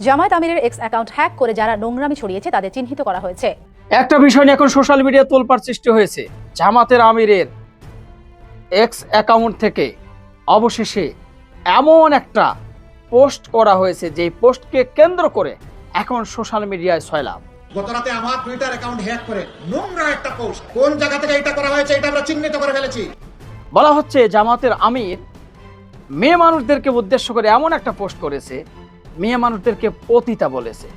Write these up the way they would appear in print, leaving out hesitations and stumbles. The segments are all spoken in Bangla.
জামায়াত আমিরের এক্স অ্যাকাউন্ট হ্যাক করে যারা নোংরামি ছড়িয়েছে তাদের চিহ্নিত করা হয়েছে। একটা বিষয় নিয়ে এখন সোশ্যাল মিডিয়া তোলপাড় সৃষ্টি হয়েছে। জামাতের আমিরের এক্স অ্যাকাউন্ট থেকে অবশেষে এমন একটা পোস্ট করা হয়েছে যে পোস্টকে কেন্দ্র করে এখন সোশ্যাল মিডিয়ায় সয়লাব। গতরাতে আমার টুইটার অ্যাকাউন্ট হ্যাক করে নোংরা একটা পোস্ট, কোন জায়গা থেকে এটা করা হয়েছে এটা আমরা চিহ্নিত করে ফেলেছি। বলা হচ্ছে জামাতের আমির মেয়ে মানুষদেরকে উদ্দেশ্য করে এমন একটা পোস্ট করেছে, মেয়ে মানুষদেরকে পতিতা বলেছে।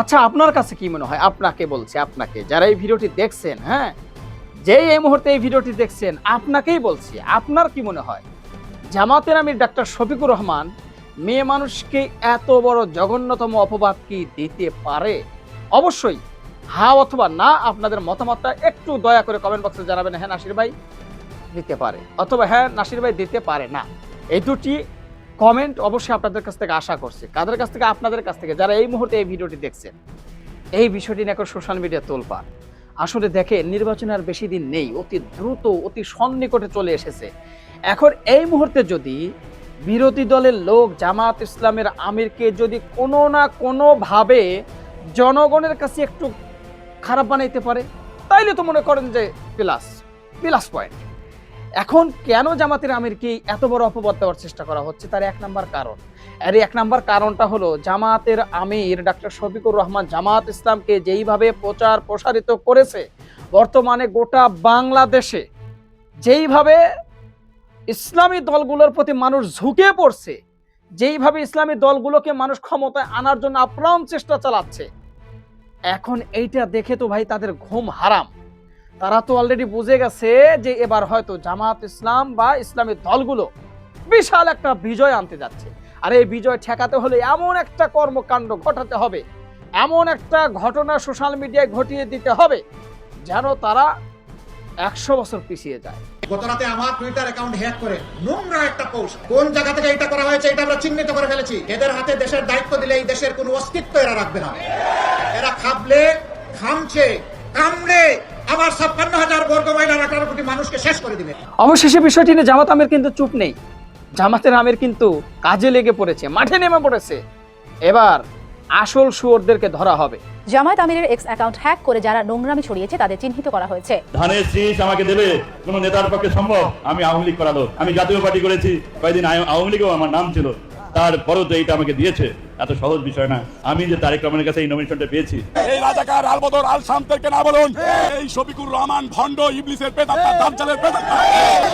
আচ্ছা, আপনার কাছে কি মনে হয়? আপনাকে বলছে, আপনাকে যারা এই ভিডিওটি দেখছেন, হ্যাঁ, যে এই মুহূর্তে এই ভিডিওটি দেখছেন, আপনাকেই বলছি, আপনার কি মনে হয় জামাতের আমির ডাক্তার শফিকুর রহমান মেয়ে মানুষকে এত বড় জঘন্যতম অপবাদ কি দিতে পারে? অবশ্যই হ্যাঁ অথবা না আপনাদের মতামতটা একটু দয়া করে কমেন্ট বক্সে জানাবেন। হ্যাঁ নাসির ভাই দিতে পারে, অথবা হ্যাঁ নাসির ভাই দিতে পারে না। এই দুটি কমেন্ট অবশ্যই আপনাদের কাছ থেকে আশা করছি। কাদের কাছ থেকে? আপনাদের কাছ থেকে, যারা এই মুহূর্তে এই ভিডিওটি দেখছেন। এই বিষয়টি নিয়ে এখন সোশ্যাল মিডিয়া তোলপাড়। আসলে দেখে নির্বাচন আর বেশি দিন নেই, অতি দ্রুত অতি সন্নিকটে চলে এসেছে। এখন এই মুহূর্তে যদি বিরোধী দলের লোক জামাত ইসলামের আমিরকে যদি কোনো না কোনোভাবে জনগণের কাছে একটু খারাপ বানাইতে পারে, তাইলে তো মনে করেন যে প্লাস পয়েন্ট। এখন কেন জামাতের আমিরকে এত বড় অপবাদ দেওয়ার চেষ্টা করা হচ্ছে? তার এক নাম্বার কারণ, এক নাম্বার কারণটা হলো জামাতের আমির ডাক্তার শফিকুর রহমান জামাত ইসলামকে যেইভাবে প্রসারিত করেছে, বর্তমানে গোটা বাংলাদেশে যেইভাবে ইসলামী দলগুলোর প্রতি মানুষ ঝুঁকে পড়ছে, যেইভাবে ইসলামী দলগুলোকে মানুষ ক্ষমতায় আনার জন্য আপ্রাণ চেষ্টা চালাচ্ছে, এখন এইটা দেখে তো ভাই তাদের ঘুম হারাম। তারা তো অলরেডি বুঝে গেছে যে এবার হয়তো জামাত ইসলাম বা ইসলামী দলগুলো বিশাল একটা বিজয় আনতে যাচ্ছে। আর এই বিজয় ঠেকাতে হলে এমন একটা কর্মকাণ্ড ঘটাতে হবে, এমন একটা ঘটনা সোশ্যাল মিডিয়ায় ঘটিয়ে দিতে হবে যেন তারা 100 বছর পিছিয়ে যায়। গতরাতে আমার টুইটার অ্যাকাউন্ট হ্যাক করে নোংরা একটা পোস্ট, কোন জায়গা থেকে এটা করা হয়েছে এটা আমরা চিহ্নিত করে ফেলেছি। এদের হাতে দেশের দায়িত্ব দিলে এই দেশের কোনো অস্তিত্ব এরা রাখবে না। এরা খাবলে, খামছে, কামড়ে আমার 56,000 বর্গ মাইল 18 কোটি মানুষকে শেষ করে দিবে। অবশেষে বিষয়টি নিয়ে জামাত আমির কিন্তু চুপ নেই। জামাতের আমির কিন্তু কাজে লেগে পড়েছে, মাঠে নেমে পড়েছে। এবার আসল শুয়োরদেরকে ধরা হবে। জামায়াত আমিরের এক্স অ্যাকাউন্ট হ্যাক করে যারা নোংরামি ছড়িয়েছে তাদের চিহ্নিত করা হয়েছে। ধানের শীষ আমাকে দেবে কোন নেতার পক্ষে সম্ভব? আমি আওয়ামী লীগ করালো, আমি জাতীয় পার্টি করেছি, কয়েকদিন আওয়ামী লীগও আমার নাম ছিল, তারপরও তো এইটা আমাকে দিয়েছে। এত সহজ বিষয় না। আমি যে তারেক রহমানের কাছে এই নমিনেশনটা পেয়েছি। এই রাজাকার আলবদর আল শামদেরকে না বলুন, এই শফিকুর রহমান ভণ্ড ইবলিসের প্রেতাত্মা, দাজ্জালের প্রেতাত্মা,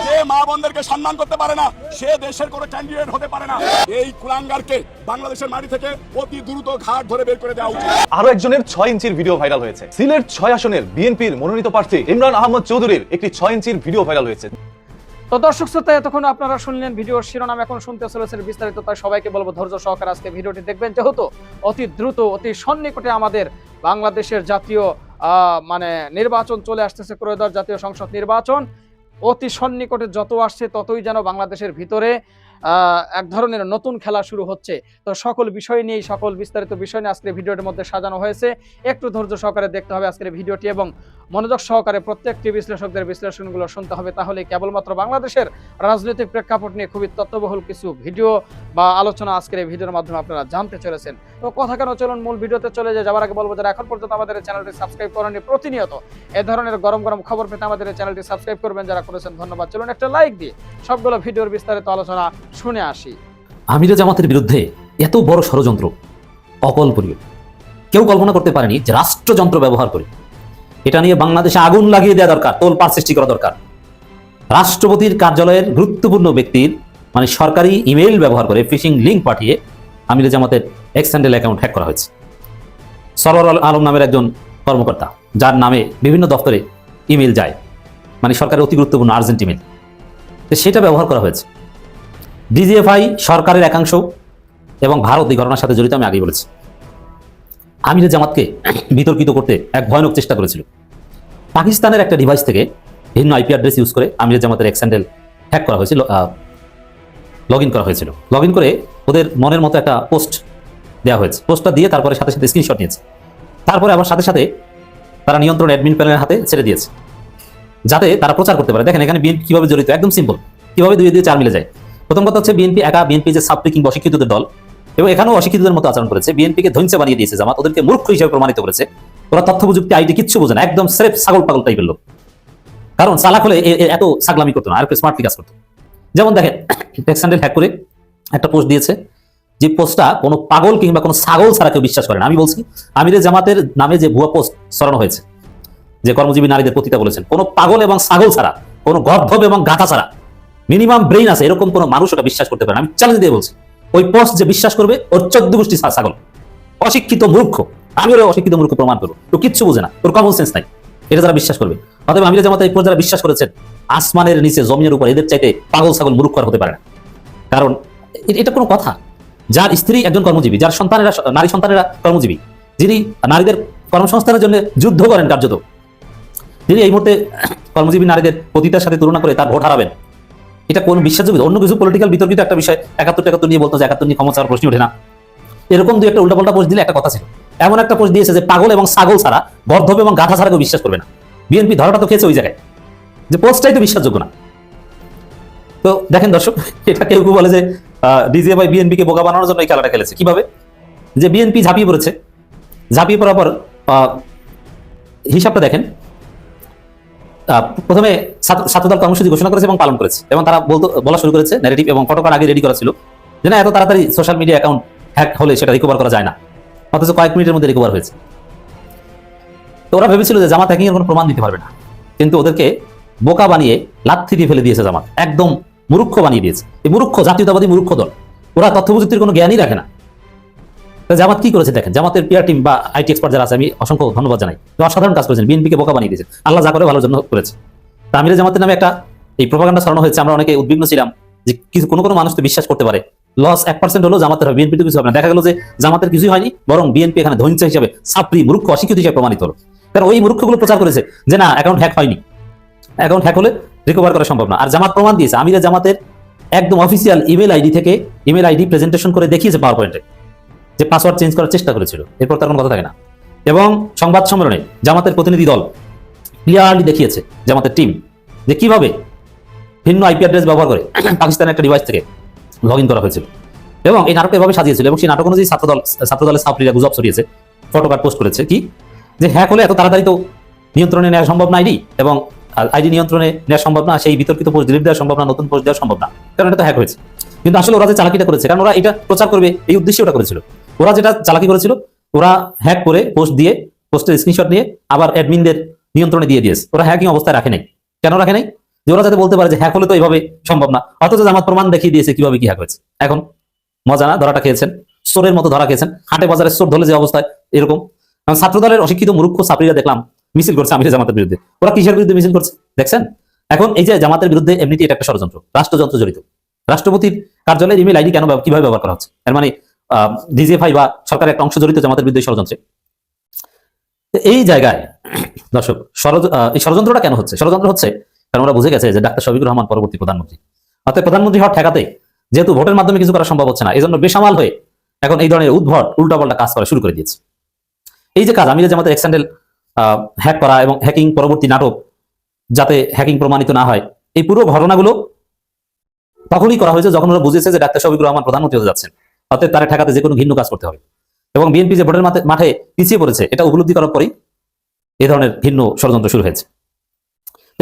যে মা বোনদেরকে সম্মান করতে পারে না, সে দেশের কোনো ক্যান্ডিডেট হতে পারে না। এই কুলাঙ্গারকে বাংলাদেশের মাটি থেকে অতি দ্রুত ঘাট ধরে বের করে দেওয়া উচিত। আরো একজনের 6 ইঞ্চির ভিডিও ভাইরাল হয়েছে। সিলেট 6 আসনের বিএনপির মনোনীত প্রার্থী ইমরান আহমদ চৌধুরীর একটি 6 ইঞ্চির ভিডিও ভাইরাল হয়েছে। তো দর্শক শ্রোতা, এতক্ষণ আপনারা শুনলেন ভিডিওর শিরোনাম, এখন শুনতে চলেছেন বিস্তারিত। তাই সবাইকে বলবো ধৈর্য সহকারে আজকে ভিডিওটি দেখবেন, যেহেতু অতি দ্রুত অতি সন্নিকটে আমাদের বাংলাদেশের জাতীয় নির্বাচন চলে আসতেছে, ত্রয়োদশ জাতীয় সংসদ নির্বাচন। অতি সন্নিকটে যত আসছে ততই যেন বাংলাদেশের ভিতরে এক ধরনের নতুন খেলা শুরু হচ্ছে। তো সকল বিষয় নিয়ে, সকল বিস্তারিত বিষয় নিয়ে আজকের ভিডিওটির মধ্যে সাজানো হয়েছে। একটু ধৈর্য সহকারে দেখতে হবে আজকের ভিডিওটি এবং মনোযোগ সহকারে প্রত্যেকটি বিশ্লেষকদের বিশ্লেষণগুলো শুনতে হবে। তাহলে কেবলমাত্র বাংলাদেশের রাজনৈতিক প্রেক্ষাপট নিয়ে খুবই তথ্যবহুল কিছু ভিডিও বা আলোচনা আজকের এই ভিডিওর মাধ্যমে আপনারা জানতে চলেছেন। তো কথা কেন, চলুন মূল ভিডিওতে চলে যাওয়ার আগে বলবো যারা এখন পর্যন্ত আমাদের এই চ্যানেলটি সাবস্ক্রাইব করেননি, প্রতিনিয়ত এ ধরনের গরম গরম খবর পেতে আমাদের এই চ্যানেলটি সাবস্ক্রাইব করবেন। যারা করেছেন ধন্যবাদ। চলুন একটা লাইক দিয়ে সবগুলো ভিডিওর বিস্তারিত আলোচনা শুনে আসি। আমিরে জামাতের বিরুদ্ধে এত বড় ষড়যন্ত্র অকল্পনীয়। কেউ কল্পনা করতে পারেনি যে রাষ্ট্রযন্ত্র ব্যবহার করে এটা নিয়ে বাংলাদেশে আগুন লাগিয়ে দেওয়া দরকার, তোলপাড় সৃষ্টি করা দরকার। রাষ্ট্রপতির কার্যালয়ের গুরুত্বপূর্ণ ব্যক্তির সরকারি ইমেইল ব্যবহার করে ফিশিং লিঙ্ক পাঠিয়ে আমিরে জামাতের এক্স হ্যান্ডেল অ্যাকাউন্ট হ্যাক করা হয়েছে। সরওয়ার আলম নামের একজন কর্মকর্তা, যার নামে বিভিন্ন দপ্তরে ইমেইল যায়, সরকারের অতি গুরুত্বপূর্ণ আর্জেন্ট ইমেইল, সেটা ব্যবহার করা হয়েছে। ডিজিএফআই সরকারের একাংশ এবং ভারত এই ঘটনার সাথে জড়িত, আমি আগেই বলেছি। আমিরে জামাতকে বিতর্কিত করতে এক ভয়ানক চেষ্টা করেছিল। পাকিস্তানের একটা ডিভাইস থেকে ভিন্ন আইপি অ্যাড্রেস ইউজ করে আমিরে জামাতের এক্স হ্যান্ডেল হ্যাক করা হয়েছিল, লগ ইন করা হয়েছিল। লগ ইন করে ওদের মনের মতো একটা পোস্ট দেওয়া হয়েছে। পোস্টটা দিয়ে তারপরে সাথে সাথে স্ক্রিনশট নিয়েছে। তারপরে আবার সাথে সাথে তারা নিয়ন্ত্রণ অ্যাডমিন প্যানেলের হাতে ছেড়ে দিয়েছে, যাতে তারা প্রচার করতে পারে। দেখেন এখানে বিএনপি কিভাবে জড়িত, একদম সিম্পল, কিভাবে 2 দিয়ে 4 মিলে যায়। প্রথম কথা হচ্ছে বিএনপি একা, বিএনপি যে সাবপ্রিকিং অশিক্ষিতদের দল, এবং এখানেও অশিক্ষিতদের মতো আচরণ করেছে, বিএনপিকে ধ্বংস বানিয়ে দিয়েছে জামাত, ওদেরকে মূর্খ হিসেবে প্রমাণিত করেছে। ওরা তথ্য প্রযুক্তি আইটি কিচ্ছু বোঝে না, একদম স্রেফ ছাগল পাগল টাইপের লোক। কারণ চালাক হলে এত ছাগলামি করতো না, আর একটু স্মার্টলি কাজ করতো। যেমন দেখেন, টেক্সট হ্যান্ডেল হ্যাক করে একটা পোস্ট দিয়েছে, যে পোস্টটা কোনো পাগল কিংবা কোনো ছাগল ছাড়া কেউ বিশ্বাস করে না। আমি বলছি, আমিরে জামাতের নামে যে ভুয়া পোস্ট ছড়ানো হয়েছে, যে কর্মজীবী নারীদের পতিতা বলেছেন, কোনো পাগল এবং ছাগল ছাড়া, কোনো গর্ধব এবং গাধা ছাড়া, মিনিমাম ব্রেইন আছে এরকম কোনো মানুষ ওটা বিশ্বাস করতে পারে না। আমি চ্যালেঞ্জ দিয়ে বলছি, ওই পোস্ট যে বিশ্বাস করবে ওর 14 গোষ্ঠী ছাগল, অশিক্ষিত মূর্খ। আমি ওরা অশিক্ষিত মূর্খ প্রমাণ করবো, তো কিচ্ছু বোঝে না, ওর কমন সেন্স নাই, এটা যারা বিশ্বাস করবে। অতএব আমিরে জামাতের এই পোস্ট যারা বিশ্বাস করেছেন, আসমানের নিচে জমিনের উপর এদের চাইতে পাগল ছাগল মূর্খ আর হতে পারে না। কারণ এটা কোনো কথা, যার স্ত্রী একজন কর্মজীবী, যার সন্তানেরা নারী সন্তানেরা কর্মজীবী, যিনি নারীদের কর্মসংস্থানের জন্য যুদ্ধ করেন কার্যত, যিনি এই মুহূর্তে কর্মজীবী নারীদের পতিতার সাথে তুলনা করে তার ভোট হারাবেন, এটা কোন বিশ্বাসযোগ্য? অন্য কিছু পলিটিক্যাল বিতর্কিত একটা বিষয় 71 নিয়ে বলতো যে 71 নিয়ে ক্ষমতার প্রশ্ন ওঠে না, এরকম দুই একটা উল্টাপাল্টা পোস্ট দিলে একটা কথা ছিল। এমন একটা পোস্ট দিয়েছে যে পাগল এবং ছাগল ছাড়া, গর্ধব এবং গাধা ছাড়া কেউ বিশ্বাস করবে না। বিএনপি ধরাটা তো খেয়েছে ওই জায়গায়, যে পোস্টটাই তো বিশ্বাসযোগ্য না। তো দেখেন দর্শক, এটা কেউ কেউ বলে যে ডিজিএফআই বিএনপি কে বোকা বানানোর জন্য এই খেলাটা খেলেছে। কিভাবে? যে বিএনপি ঝাঁপিয়ে পড়েছে, ঝাঁপিয়ে পড়ার পর হিসাবটা দেখেন, প্রথমে ছাত্রদল কর্মসূচি ঘোষণা করেছে এবং পালন করেছে, এবং তারা বলা শুরু করেছে ন্যারেটিভ এবং ফটোকার্ড আগে রেডি করা ছিল যে না, এত তাড়াতাড়ি সোশ্যাল মিডিয়া অ্যাকাউন্ট হ্যাক হলে সেটা রিকভার করা যায় না, অথচ কয়েক মিনিটের মধ্যে রিকভার হয়েছে। তো ওরা ভেবেছিল যে জামাত হ্যাকিং এর কোনো প্রমাণ দিতে পারবে না, কিন্তু ওদেরকে বোকা বানিয়ে লাথি দিয়ে ফেলে দিয়েছে জামাত, একদম মূর্খ বানিয়ে দিয়েছে। এই মূর্খ জাতীয়তাবাদী মূর্খ দল, ওরা তথ্য প্রযুক্তির কোনো জ্ঞানই রাখে না। জামাত কি করেছে দেখেন, জামাতের পিআর টিম বা আইটি এক্সপার্ট যারা আছে, আমি অসংখ্য ধন্যবাদ জানাই, অসাধারণ কাজ করেছেন, বিএনপিকে বোকা বানিয়ে দিয়েছে। আল্লাহ যা করে ভালোর জন্য করেছে। তা আমিরে জামাতের নামে একটা এই প্রোপাগান্ডা ছড়ানো হয়েছে, আমরা অনেকে উদ্বিগ্ন ছিলাম যে কিছু কোনো মানুষ তো বিশ্বাস করতে পারে, লস 1% হলো জামাতের হবে, বিএনপি তো কিছু হবে না। দেখা গেল যে জামাতের কিছুই হয়নি, বরং বিএনপি এখানে ধ্বংস হিসাবে, ছাত্রী মূর্খ অশিক্ষিত হিসেবে প্রমাণিত হলো। কারণ ওই মূর্খগুলো প্রচার করেছে যে না, অ্যাকাউন্ট হ্যাক হয়নি, অ্যাকাউন্ট হ্যাক হলে রিকভার করা সম্ভব না। আর জামাত প্রমাণ দিয়েছে, আমিরে জামাতের একদম অফিসিয়াল ইমেল আইডি থেকে ইমেল আইডি প্রেজেন্টেশন করে দেখিয়েছে পাওয়ার পয়েন্টে, যে পাসওয়ার্ড চেঞ্জ করার চেষ্টা করেছিল, এরপর তার কোনো কথা থাকে না। এবং সংবাদ সম্মেলনে জামাতের প্রতিনিধি দল ক্লিয়ারলি দেখিয়েছে, জামাতের টিম, যে কিভাবে ভিন্ন আইপি অ্যাড্রেস ব্যবহার করে পাকিস্তানের একটা ডিভাইস থেকে লগ ইন করা হয়েছিল, এবং এই নাটকটা এভাবে সাজিয়েছিল। এবং সেই নাটক অনুযায়ী ছাত্রদলের ছাত্রীরা গুজব ছড়িয়েছে, ফটোকার্ড পোস্ট করেছে কি, যে হ্যাক হলে এত তাড়াতাড়ি তো নিয়ন্ত্রণে নেওয়া সম্ভব না আইডি, এবং আইডি নিয়ন্ত্রণে নেওয়া সম্ভব না, সেই বিতর্কিত পোস্ট ডিলিট দেওয়া সম্ভব না, নতুন পোস্ট দেওয়া সম্ভব না, কারণ এটা তো হ্যাক হয়েছে। কিন্তু আসলে ওরা যে চালাকিটা করেছে, কারণ ওরা এটা প্রচার করবে এই উদ্দেশ্যে ওটা করেছিল, ওরা যেটা চালাকি করেছিল, ওরা হ্যাক করে পোস্ট দিয়ে, পোস্টের স্ক্রিনশট নিয়ে আবার অ্যাডমিনদের নিয়ন্ত্রণে দিয়ে দিয়েছে। ওরা হ্যাকিং অবস্থায় রাখে নাই। কেন রাখে নাই? যে ওরা যাতে বলতে পারে যে হ্যাক হলে তো এইভাবে সম্ভব না, অথচ জামাত প্রমাণ দেখিয়ে দিয়েছে কিভাবে কি হ্যাক হয়েছে। এখন মজা না, ধরাটা খেয়েছেন, চোরের মতো ধরা খেয়েছেন। হাটে বাজারে চোর ধরলে যে অবস্থায় এরকম। ছাত্রদলের অশিক্ষিত মূর্খ ছাত্রীরা দেখলাম মিছিল করছে আমিরে জামাতের বিরুদ্ধে। ওরা কিসের বিরুদ্ধে মিছিল করছে দেখছেন? এখন এই যে জামাতের বিরুদ্ধে এমনিতে এটা একটা ষড়যন্ত্র, রাষ্ট্রযন্ত্র জড়িত। রাষ্ট্রপতির কার্যালয়ের ইমেল আইডি কেন কিভাবে ব্যবহার করা হচ্ছে, এর মানে ডিজিএফআই বা সরকারের একটা অংশ জড়িত জামাতের বিরুদ্ধে ষড়যন্ত্রে। এই জায়গায় দর্শক, এই ষড়যন্ত্রটা কেন হচ্ছে? ষড়যন্ত্র হচ্ছে কারণ ওরা বুঝে গেছে যে ডাক্তার শফিকুর রহমান পরবর্তী প্রধানমন্ত্রী, অর্থাৎ প্রধানমন্ত্রী হওয়ার ঠেকাতে যেহেতু ভোটের মাধ্যমে কিছু করা সম্ভব হচ্ছে না, এই জন্য বেসামাল হয়ে এখন এই ধরনের উদ্ভট উল্টাপাল্টা কাজ করা শুরু করে দিয়েছে। এই যে কাজ, আমিরে জামাতের এক্স হ্যান্ডেল হ্যাক করা এবং হ্যাকিং পরবর্তী নাটক, যাতে হ্যাকিং প্রমাণিত না হয়, এই পুরো ঘটনাগুলো তখনই করা হয়েছে যখন ওরা বুঝেছে যে ডাক্তার শফিকুর রহমান প্রধানমন্ত্রী হতে যাচ্ছেন, অর্থাৎ তারা ঠেকাতে যে কোনো ঘৃণ্য কাজ করতে হবে। এবং বিএনপি যে ভোটের মাঠে পিছিয়ে পড়েছে, এটা উপলব্ধি করার পরেই এই ধরনের ঘৃণ্য ষড়যন্ত্র শুরু হয়েছে।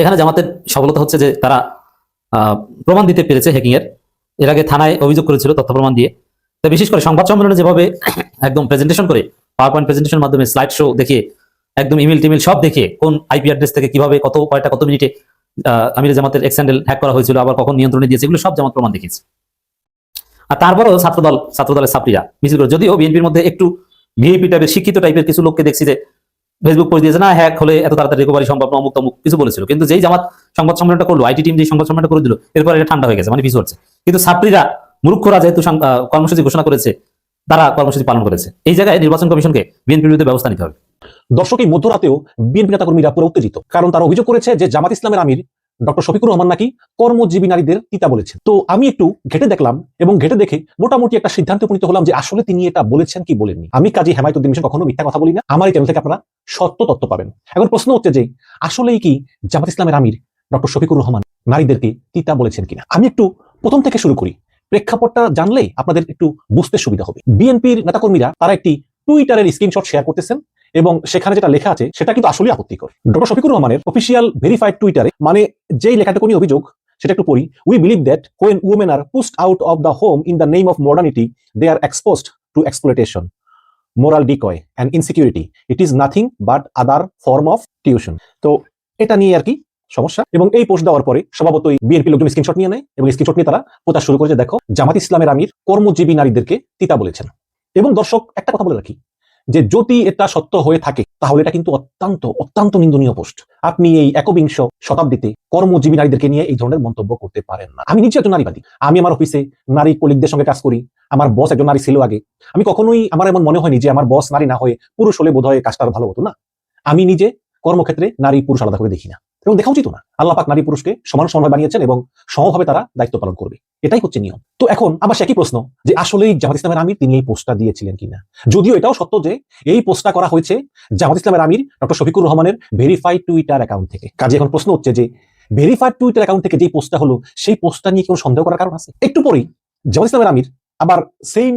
এখানে জামাতের সফলতা হচ্ছে যে তারা প্রমাণ দিতে পেরেছে হ্যাকিং এর। এর আগে থানায় অভিযোগ করেছিল তথ্য প্রমাণ দিয়ে। তো বিশেষ করে সংবাদ সম্মেলনে যেভাবে একদম প্রেজেন্টেশন করে, পাওয়ার পয়েন্ট প্রেজেন্টেশনের মাধ্যমে স্লাইড শো দেখিয়ে, একদম ইমেল টিমেল সব দেখিয়ে, কোন আইপি অ্যাড্রেস থেকে কিভাবে কত মিনিটে আমিরে জামাতের এক্স হ্যান্ডেল হ্যাক করা হয়েছিল, আবার কখন নিয়ন্ত্রণে দিয়েছে, এগুলো সব জামাত প্রমাণ দেখিয়েছে। আর তারপরেও ছাত্রদলের ছাত্রীরা মিছিল করে, যদিও বিএনপির মধ্যে একটু ভিআইপি টাইপের শিক্ষিত টাইপের কিছু লোককে দেখছি যে ফেসবুক পোস্ট দিয়েছে, না হ্যাক হলে এত তাড়াতাড়ি রিকভারি সম্ভব না, অমুক তমুক কিছু বলেছিল। কিন্তু যেই জামাত সংবাদ সম্মেলনটা করলো, আইটি টিম যে সংবাদ সম্মেলনটা করে দিল, এরপর এটা ঠান্ডা হয়ে গেছে, মানে পিছু হচ্ছে। কিন্তু ছাত্রীরা মূর্খরা যেহেতু কর্মসূচি ঘোষণা করেছে, তারা কর্মসূচি পালন করেছে। এই জায়গায় নির্বাচন কমিশনকে বিএনপির বিরুদ্ধে ব্যবস্থা নিতে হবে। দর্শক, এই মধ্যরাতেও বিএনপি নেতাকর্মীরা পুরো উত্তেজিত, কারণ তারা অভিযোগ করেছে যে জামাত ইসলামের আমির ডক্টর শফিকুর রহমান নাকি কর্মজীবী নারীদের তিতা বলেছেন। তো আমি একটু ঘেটে দেখলাম, এবং ঘেটে দেখে মোটামুটি একটা সিদ্ধান্তে উপনীত হলাম যে আসলে তিনি এটা বলেছেন কি বলেননি। আমি কাজী হেমায়েতুদ্দিন মিশন কখনো মিথ্যা কথা বলি না, আমার এই চ্যানেল থেকে আপনারা সত্য তথ্য পাবেন। এখন প্রশ্ন হচ্ছে যে আসলেই কি জামাত ইসলামের আমির ডক্টর শফিকুর রহমান নারীদেরকে তিতা বলেছেন কিনা। আমি একটু প্রথম থেকে শুরু করি। প্রেক্ষাপটটা জানলে আপনাদের একটু বুঝতে সুবিধা হবে। বিএনপির নেতাকর্মীরা তারা একটি টুইটারের স্ক্রিনশট শেয়ার করতেছেন এবং সেখানে যেটা লেখা আছে সেটা কিন্তু আসলে আপত্তিকর। ডক্টর শফিকুর রহমানের অফিসিয়াল ভেরিফাইড টুইটারে মানে যেই লেখাটুকু নিয়ে অভিযোগ সেটা একটু পড়ি। We believe that when women are pushed out of the home in the name of modernity, they are exposed to exploitation, moral decoy and insecurity. It is nothing but other form of tuition. তো এটা নিয়ে আর কি সমস্যা। এবং এই পোস্ট দেওয়ার পরে স্বভাবতই বিএনপি লোকজন স্ক্রিনশট নিয়ে নেয় এবং স্ক্রিনশট নিয়ে তারা প্রচার শুরু করে যে দেখো জামাত ইসলামের আমির কর্মজীবী নারীদেরকে তিতা বলেছেন। এবং দর্শক একটা কথা বলে রাখি যে যদি এটা সত্য হয়ে থাকে তাহলে এটা কিন্তু অত্যন্ত অত্যন্ত নিন্দনীয় পোস্ট। আপনি এই একবিংশ শতাব্দীতে কর্মজীবী নারীদেরকে নিয়ে এই ধরনের মন্তব্য করতে পারেন না। আমি নিজে একজন নারীবাদী, আমি আমার অফিসে নারী কলিগদের সঙ্গে কাজ করি, আমার বস একজন নারী ছিল আগে। আমি কখনোই আমার এমন মনে হয়নি যে আমার বস নারী না হয়ে পুরুষ হলে বোধহয় কাজটা আরো ভালো হতো না। আমি নিজে কর্মক্ষেত্রে নারী পুরুষ আলাদা করে দেখি না এবং দেখা উচিত না। আল্লাহ পাক নারী পুরুষকে সমান সমানভাবে বানিয়েছেন এবং সমভাবে তারা দায়িত্ব পালন করবে, এটাই হচ্ছে নিয়ম। তো এখন আবার একই প্রশ্ন যে আসলেই জামাত ইসলামের আমির তিনি এই পোস্টটা দিয়েছিলেন কিনা। যদিও এটাও সত্য যে এই পোস্টটা করা হয়েছে জামাত ইসলামের আমির ডক্টর শফিকুর রহমানের ভেরিফাইড টুইটার অ্যাকাউন্ট থেকে। কাজে এখন প্রশ্ন হচ্ছে যে ভেরিফাইড টুইটার অ্যাকাউন্ট থেকে যে পোস্টটা হলো সেই পোস্টটা নিয়ে কোনো সন্দেহ করার কারণ আছে? একটু পরেই জামাত ইসলামের আমির আবার সেম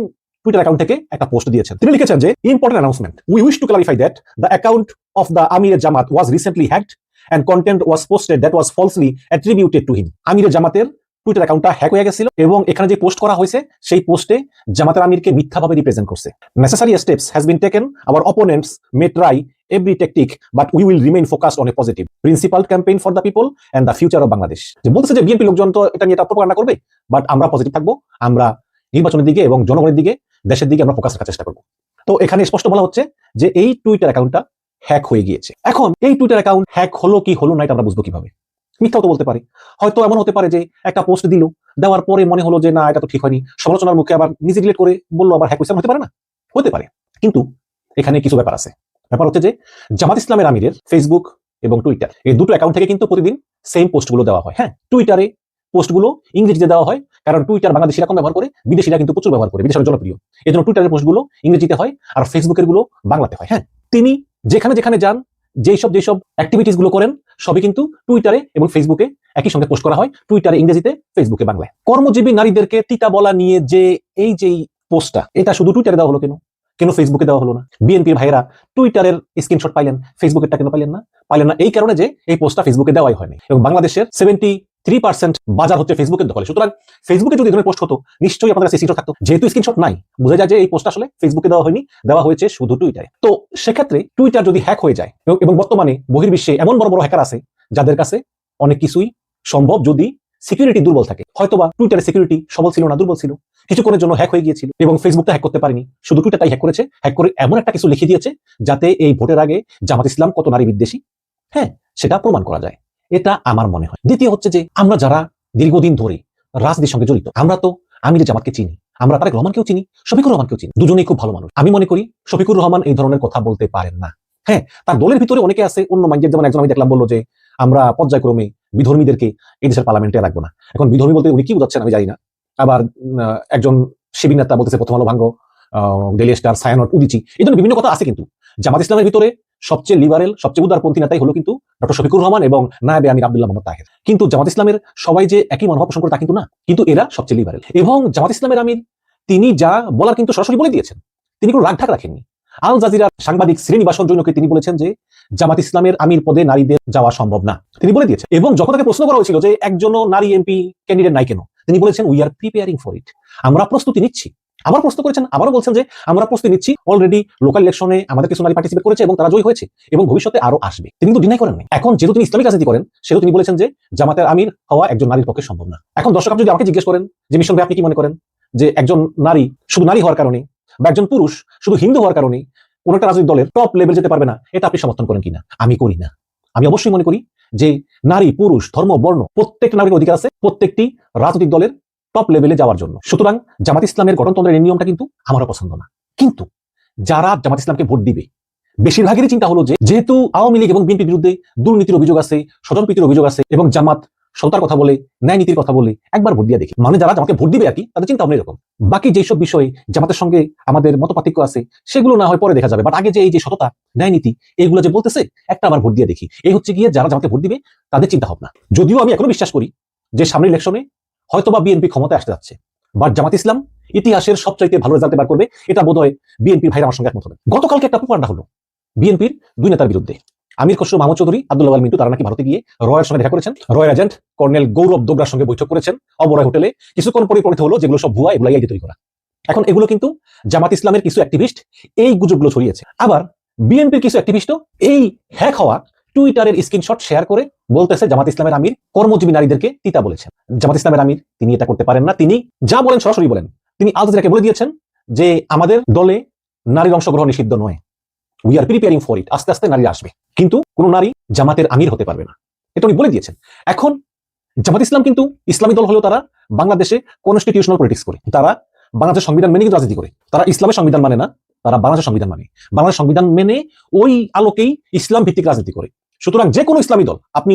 টুইটার অ্যাকাউন্ট থেকে একটা পোস্ট দিয়েছেন। তিনি লিখেছেন যে important announcement, we wish to clarify that the account of the Amir Jamaat was recently hacked and content was posted that was falsely attributed to him. আমিরের জামাতের টুইটার অ্যাকাউন্টটা হ্যাক হয়ে গেছিল এবং এখানে যে পোস্ট করা হয়েছে সেই পোস্টে জামাতের আমিরকে মিথ্যাভাবে রিপ্রেজেন্ট করছে। Necessary steps has been taken. Our opponents may try every tactic, but we will remain focused on a positive, principled campaign for the people and the future of Bangladesh. যে বলতেছে যে বিএনপি লোকজন তো এটা নিয়ে প্রোপাগান্ডা করবে, বাট আমরা পজিটিভ থাকবো, আমরা নির্বাচনের দিকে এবং জনগণের দিকে দেশের দিকে আমরা ফোকাস রাখার চেষ্টা করবো। তো এখানে স্পষ্ট বলা হচ্ছে যে এই টুইটার অ্যাকাউন্টটা হ্যাক হয়ে গিয়েছে। এখন এই টুইটার অ্যাকাউন্ট হ্যাক হলো কি হলো না এটা আমরা বুঝবো কিভাবে? মিথ্যাও তো বলতে পারে, হয়তো এমন হতে পারে যে একটা পোস্ট দিল, দেওয়ার পরে মনে হলো যে না এটা তো ঠিক হয়নি, সমালোচনার মুখে আবার নিজে ডিলিট করে বললো আবার হ্যাক হয়েছে, হতে পারে না? হতে পারে, কিন্তু এখানে কিছু ব্যাপার আছে। ব্যাপার হচ্ছে যে জামাত ইসলামের আমিরের ফেসবুক এবং টুইটার এই দুটো অ্যাকাউন্ট থেকে কিন্তু প্রতিদিন সেম পোস্টগুলো দেওয়া হয়। হ্যাঁ, টুইটারে পোস্টগুলো ইংরেজিতে দেওয়া হয়, কারণ টুইটার বাংলাদেশিরা কম ব্যবহার করে, বিদেশিরা কিন্তু প্রচুর ব্যবহার করে, বিদেশের জনপ্রিয়। এই জন্য টুইটারের পোস্টগুলো ইংরেজিতে হয় আর ফেসবুকের গুলো বাংলাতে হয়। হ্যাঁ, তিনি যেখানে যেখানে যান, যেসব অ্যাক্টিভিটিস গুলো করেন সবই কিন্তু টুইটারে এবং ফেসবুকে একই সঙ্গে পোস্ট করা হয়, টুইটারে ইংরেজিতে, ফেসবুকে বাংলায়। কর্মজীবী নারীদেরকে তিতা বলা নিয়ে যে এই যে পোস্টটা, এটা শুধু টুইটারে দেওয়া হলো কেন ফেসবুকে দেওয়া হলো না? বিএনপির ভাইয়েরা টুইটারের স্ক্রিনশট পাইলেন, ফেসবুকেরটা কেন পাইলেন না? এই কারণে যে এই পোস্টটা ফেসবুকে দেওয়াই হয়নি এবং বাংলাদেশের 73% বাজার হচ্ছে ফেসবুকের দখলে। সুতরাং ফেসবুকে যদি ধরনের পোস্ট হতো নিশ্চয়ই আপনাদের কাছে স্ক্রিনশট থাকতো। যেহেতু স্ক্রিনশট নাই, বোঝা যায় যে এই পোস্ট আসলে ফেসবুকে দেওয়া হয়নি, দেওয়া হয়েছে শুধু টুইটারে। তো সেক্ষেত্রে টুইটার যদি হ্যাক হয়ে যায় এবং বর্তমানে বহির্বিশ্বে এমন বড় বড় হ্যাকার আছে যাদের কাছে অনেক কিছুই সম্ভব যদি সিকিউরিটি দুর্বল থাকে। হয়তোবা টুইটারের সিকিউরিটি সবল ছিল না, দুর্বল ছিল, কিছুক্ষণের জন্য হ্যাক হয়ে গিয়েছিল এবং ফেসবুকটা হ্যাক করতে পারেনি, শুধু টুইটারটাই হ্যাক করেছে। হ্যাক করে এমন একটা কিছু লিখে দিয়েছে যাতে এই ভোটের আগে জামাত ইসলাম কত নারী বিদ্বেষী, হ্যাঁ, সেটা প্রমাণ করা যায়। এটা আমার মনে হয়। দ্বিতীয় হচ্ছে যে আমরা যারা দীর্ঘদিন ধরে রাজনীতির সঙ্গে জড়িত, আমরা তো আমির জামাতকে চিনি, আমরা তারেক রহমানকেও চিনি, শফিকুর রহমানকেও চিনি, দুজনেই খুব ভালো মানুষ। আমি মনে করি শফিকুর রহমান এই ধরনের কথা বলতে পারেন না। হ্যাঁ, তার দলের ভিতরে অনেকে আছে অন্য মাইন্ডের, যেমন একজন আমি দেখলাম বললো যে আমরা পর্যায়ক্রমে বিধর্মীদেরকে এই দেশের পার্লামেন্টে রাখবো না। এখন বিধর্মী বলতে উনি কি বোঝাচ্ছেন আমি জানি না। আবার একজন শিবির নেতা বলতেছে প্রথম আলো ভাঙ্গ, ডেইলি স্টার, সায়ানট, উদিচি, এই ধরনের বিভিন্ন কথা আছে। কিন্তু জামাত ইসলামের ভিতরে সবচেয়ে লিবারেল, সবচেয়ে উদারপন্থী নেতাই হলো কিন্তু ডক্টর শফিকুর রহমান এবং নায়েবে আমির আব্দুল্লাহ মোহাম্মদ তাহের। কিন্তু জামাত ইসলামের সবাই যে একই মনোভাব পোষণ করে তা কিন্তু না, কিন্তু এরা সবচেয়ে লিবারেল। এবং জামাত ইসলামের আমির তিনি যা বলার কিন্তু সরাসরি বলে দিয়েছেন, তিনি কোনো রাগঢাক রাখেননি। আল জাজিরার সাংবাদিক শ্রীনিবাসন জৈনকে তিনি বলেছেন যে জামাত ইসলামের আমির পদে নারীদের যাওয়া সম্ভব না, তিনি বলে দিয়েছেন। এবং যখন তাকে প্রশ্ন করা হয়েছিল যে একজনও নারী এমপি ক্যান্ডিডেট নাই কেন, তিনি বলেছেন we are preparing for it, আমরা প্রস্তুতি নিচ্ছি। আবার প্রশ্ন করেছেন, আবারও বলছেন যে আমরা প্রস্তুতি নিচ্ছি, অলরেডি লোকাল ইলেকশনে আমাদের কিছু নারী পার্টিসিপেট করেছে এবং তারা জয়ী হয়েছে এবং ভবিষ্যতে আরো আসবে। তিনি কিন্তু ডিনাই করেন নাই। এখন যেহেতু তিনি ইসলামিক রাজনীতি করেন, সেহেতু তিনি বলেছেন যে জামাতের আমির হওয়া একজন নারীর পক্ষে সম্ভব না। এখন দর্শক যদি আমাকে জিজ্ঞেস করেন যে মিশন ভাই আপনি কি মনে করেন যে একজন নারী শুধু নারী হওয়ার কারণে বা একজন পুরুষ শুধু হিন্দু হওয়ার কারণে কোন একটা রাজনৈতিক দলের টপ লেভেল যেতে পারবে না, এটা আপনি সমর্থন করেন কিনা? আমি করি না। আমি অবশ্যই মনে করি যে নারী, পুরুষ, ধর্ম, বর্ণ প্রত্যেক নারীর অধিকার আছে প্রত্যেকটি রাজনৈতিক দলের টপ লেভেলে যাওয়ার জন্য। সুতরাং জামাত ইসলামের গঠনতন্ত্রের এই নিয়মটা কিন্তু আমারও পছন্দ না। কিন্তু যারা জামাত ইসলামকে ভোট দিবে বেশিরভাগেরই চিন্তা হলো যে যেহেতু আওয়ামী লীগ এবং বিএনপির বিরুদ্ধে দুর্নীতির অভিযোগ আছে, স্বজনপ্রীতির অভিযোগ আছে এবং জামাত সততার কথা বলে, ন্যায় নীতির কথা বলে, একবার ভোট দিয়ে দেখি। মানে যারা জামাতকে ভোট দিবে আর কি, তাদের চিন্তা ভাবনা এরকম। বাকি যেসব বিষয়ে জামাতের সঙ্গে আমাদের মতপার্থক্য আছে সেগুলো না হয় পরে দেখা যাবে, বাট আগে যে এই যে সততা, ন্যায় নীতি, এইগুলো যে বলতেছে একটা আবার ভোট দিয়ে দেখি, এই হচ্ছে গিয়ে যারা জামাতে ভোট দিবে তাদের চিন্তা ভাবনা। যদিও আমি এখনো বিশ্বাস করি যে সামনের ইলেকশনে হয়তোবা বিএনপি ক্ষমতায় আসতে যাচ্ছে, বাট জামাত ইসলাম ইতিহাসের সবচাইতে ভালো রেজাল্ট বার করবে, এটা বোধহয় বিএনপির ভাইরা আমার সঙ্গে একমত হবে। গতকালকে একটা প্রপাগান্ডা হলো বিএনপির দুই নেতার বিরুদ্ধে, আমির খসরু মাহমুদ চৌধুরী, আব্দুল্লাহ আল মিন্টু, তারা নাকি ভারতে গিয়ে রয়ের সঙ্গে দেখা করেছেন, রয়ের এজেন্ট কর্নেল গৌরব দোগরার সঙ্গে বৈঠক করেছেন অবরয় হোটেলে। কিছুক্ষণ পরে পরিচিত হলো যেগুলো সব ভুয়া, এগুলো আইডি তৈরি করা। এখন এগুলো কিন্তু জামাত ইসলামের কিছু অ্যাক্টিভিস্ট এই গুজবগুলো ছড়িয়েছে। আবার বিএনপির কিছু অ্যাক্টিভিস্টও এই হ্যাক হওয়া টুইটারের স্ক্রিনশট শেয়ার করে বলতেছে জামাত ইসলামের আমির কর্মজীবী নারীদেরকে তিতা বলেছেন। জামাত ইসলামের আমির তিনি এটা করতে পারেন না, তিনি যা বলেন সরাসরি বলেন। তিনি আল জাজিরাকে বলে দিয়েছেন যে আমাদের দলে নারীর অংশগ্রহণ নিষিদ্ধ নয়, we are preparing for it, আস্তে আস্তে নারী আসবে, কিন্তু কোন নারী জামাতের আমির হতে পারবে না, এটা উনি বলে দিয়েছেন। এখন জামাত ইসলাম কিন্তু ইসলামী দল হলেও তারা বাংলাদেশে কনস্টিটিউশনাল পলিটিক্স করে, তারা বাংলাদেশের সংবিধান মেনে কিন্তু রাজনীতি করে। তারা ইসলামের সংবিধান মানে না, তারা বাংলাদেশের সংবিধান মানে, বাংলাদেশ সংবিধান মেনে ওই আলোকেই ইসলাম ভিত্তিক রাজনীতি করে। সুতরাং যে কোনো ইসলামী দল, আপনি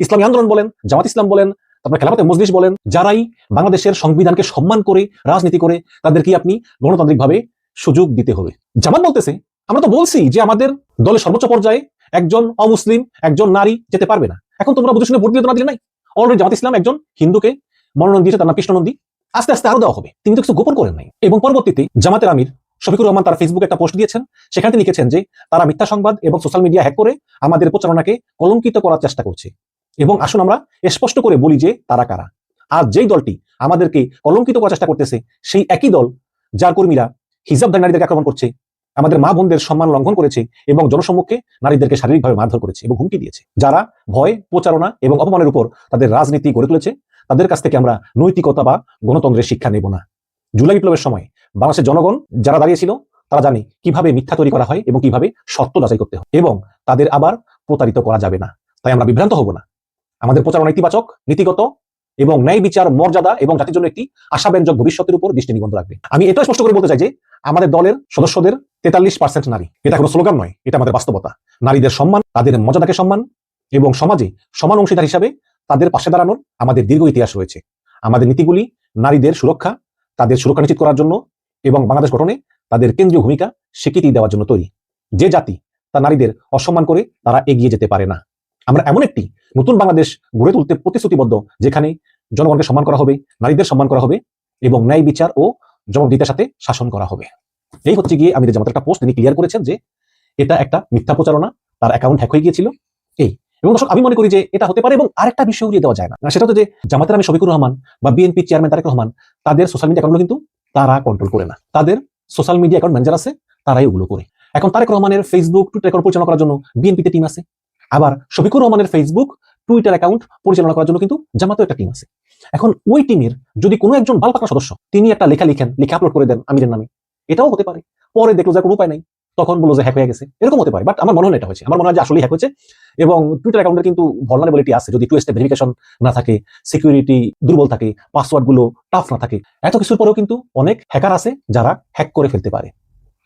ইসলামী আন্দোলন বলেন, জামাত ইসলাম বলেন, তারপরে খেলাফতে মজলিস বলেন, যারাই বাংলাদেশের সংবিধানকে সম্মান করে রাজনীতি করে, তাদেরকে আপনি গণতান্ত্রিকভাবে সুযোগ দিতে হবে। জামাত বলতেছে আমরা তো বলছি যে আমাদের দলের সর্বোচ্চ পর্যায়ে একজন অমুসলিম, একজন নারী যেতে পারবে না। এখন তোমরা বুঝে শুনে ভোট দিয়ে তো না দিলে নাই। অলরেডি জামাত ইসলাম একজন হিন্দুকে মনোনয়ন দিয়েছে, তার নাম কৃষ্ণনন্দী, আস্তে আস্তে আরো দেওয়া হবে। তিনি তো কিছু গোপন করেন নাই। এবং পরবর্তীতে জামাতের আমির শফিকুর রহমান তার ফেসবুকে একটা পোস্ট দিয়েছেন, সেখানে তিনি লিখেছেন যে তারা মিথ্যা সংবাদ এবং সোশ্যাল মিডিয়া হ্যাক করে আমাদের প্রচারণাকে কলঙ্কিত করার চেষ্টা করছে। এবং আসুন আমরা স্পষ্ট করে বলি যে তারা কারা। আর যেই দলটি আমাদেরকে কলঙ্কিত করার চেষ্টা করতেছে সেই একই দল যার কর্মীরা হিজাবধারী নারীদেরকে আক্রমণ করছে, আমাদের মা বোনদের সম্মান লঙ্ঘন করেছে এবং জনসম্মুখে নারীদেরকে শারীরিকভাবে মারধর করেছে এবং হুমকি দিয়েছে। যারা ভয়, প্রচারণা এবং অপমানের উপর তাদের রাজনীতি গড়ে তুলেছে, তাদের কাছ থেকে আমরা নৈতিকতা বা গণতন্ত্রের শিক্ষা নেব না। জুলাই বিপ্লবের সময় বাংলাদেশের জনগণ যারা দাঁড়িয়েছিল তারা জানে কিভাবে মিথ্যা তৈরি করা হয় এবং কিভাবে সত্য যাচাই করতে হয়, এবং তাদের আবার প্রতারিত করা যাবে না। তাই আমরা বিভ্রান্ত হব না। আমাদের প্রচারণা ইতিবাচক, নীতিগত এবং ন্যায় বিচার, মর্যাদা এবং জাতির জন্য একটি আশাব্যঞ্জক ভবিষ্যতের উপর দৃষ্টি নিবন্ধ রাখবে। আমি এটা স্পষ্ট করে বলতে চাই যে আমাদের দলের সদস্যদের 43% নারী। এটা কোনো স্লোগান নয়, এটা আমাদের বাস্তবতা। নারীদের সম্মান, তাদের মর্যাদাকে সম্মান এবং সমাজে সমান অংশীদার হিসাবে তাদের পাশে দাঁড়ানোর আমাদের দীর্ঘ ইতিহাস রয়েছে। আমাদের নীতিগুলি নারীদের সুরক্ষা, তাদের সুরক্ষা নিশ্চিত করার জন্য এবং বাংলাদেশ গঠনে তাদের কেন্দ্রীয় ভূমিকা স্বীকৃতি দেওয়ার জন্য তৈরি। যে জাতি তা নারীদের অসম্মান করে তারা এগিয়ে যেতে পারে না। আমরা এমন একটি নতুন বাংলাদেশ গড়ে তুলতে প্রতিশ্রুতিবদ্ধ, যেখানে জনগণকে সম্মান করা হবে, নারীদের সম্মান করা হবে এবং ন্যায় বিচার ও জবাবদিহিতার সাথে শাসন করা হবে। এই হচ্ছে গিয়ে আমির জামাতের একটা পোস্ট, তিনি ক্লিয়ার করেছেন যে এটা একটা মিথ্যা প্রচারণা, তার অ্যাকাউন্ট হ্যাক হয়ে গিয়েছিল। এই এবং দর্শক আমি মনে করি যে এটা হতে পারে। এবং আরেকটা বিষয় উড়িয়ে দেওয়া যায় না, সেটা হচ্ছে যে জামাতের আমির শফিকুর রহমান বা বিএনপি চেয়ারম্যান তারেক রহমান, তাদের সোশ্যাল মিডিয়া অ্যাকাউন্টগুলো কিন্তু তারা কন্ট্রোল করে না। তাদের সোশ্যাল মিডিয়া অ্যাকাউন্ট ম্যানেজার আছে, তারাই ওগুলো করে। এখন তারেক রহমানের ফেসবুক, টুইটার অ্যাকাউন্ট পরিচালনা করার জন্য বিএনপিতে টিম আছে, আবার শফিকুর রহমানের ফেসবুক, টুইটার অ্যাকাউন্ট পরিচালনা করার জন্য কিন্তু জামাতেও একটা টিম আছে। এখন ওই টিমের যদি কোনো একজন বালপাকনা সদস্য তিনি একটা লেখা লিখেন, লিখে আপলোড করে দেন আমিরের নামে, এটাও হতে পারে। পরে দেখলো যে কোনো উপায় নাই, তখন বললো যে হ্যাক হয়ে গেছে, এরকম হতে পারে। বাট আমার মনে হয় এটা হয়েছে, আমার মনে হয় যে আসলে হ্যাক হয়েছে। এবং টুইটার অ্যাকাউন্টের কিন্তু ভলনারেবিলিটি আছে, যদি 2 স্টেপ ভেরিফিকেশন না থাকে, সিকিউরিটি দুর্বল থাকে, পাসওয়ার্ড গুলো টাফ না থাকে, এত কিছুর পরেও কিন্তু অনেক হ্যাকার আছে যারা হ্যাক করে ফেলতে পারে।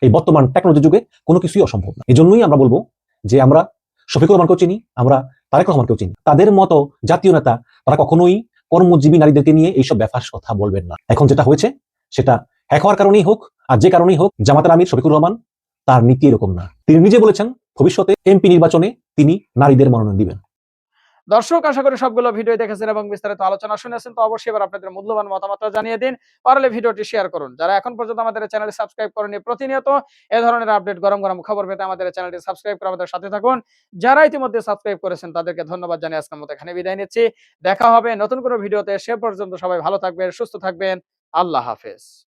এই বর্তমান টেকনোলজি যুগে কোনো কিছুই অসম্ভব না। এই জন্যই আমরা বলবো যে আমরা শফিকুর রহমানকেও চিনি, আমরা তারেক রহমানকেও চিনি। তাদের মতো জাতীয় নেতা তারা কখনোই কর্মজীবী নারীদেরকে নিয়ে এইসব ব্যাপার কথা বলবেন না। এখন যেটা হয়েছে সেটা হ্যাক হওয়ার কারণেই হোক আর যে কারণেই হোক, জামাতের আমির শফিকুর রহমান তার নীতি এরকম না। তিনি নিজে বলেছেন ভবিষ্যতে এমপি নির্বাচনে তিনি নারীদের মনোনয়ন দিবেন। দর্শক আশা করি সবগুলো ভিডিও দেখেছেন এবং বিস্তারিত আলোচনা শুনেছেন। তো অবশ্যই এবার আপনাদের মূল্যবান মতামতটা জানিয়ে দিন, পারলে ভিডিওটি শেয়ার করুন। যারা এখন পর্যন্ত আমাদের চ্যানেলটি সাবস্ক্রাইব করেনি, প্রতিনিয়ত এ ধরনের আপডেট, গরম গরম খবর পেতে আমাদের চ্যানেলটি সাবস্ক্রাইব করে আমাদের সাথে থাকুন। যারা ইতিমধ্যে সাবস্ক্রাইব করেছেন তাদেরকে ধন্যবাদ জানিয়ে আজকের মতো এখানে বিদায় নিচ্ছি। দেখা হবে নতুন কোনো ভিডিওতে। সে পর্যন্ত সবাই ভালো থাকবেন, সুস্থ থাকবেন। আল্লাহ হাফেজ।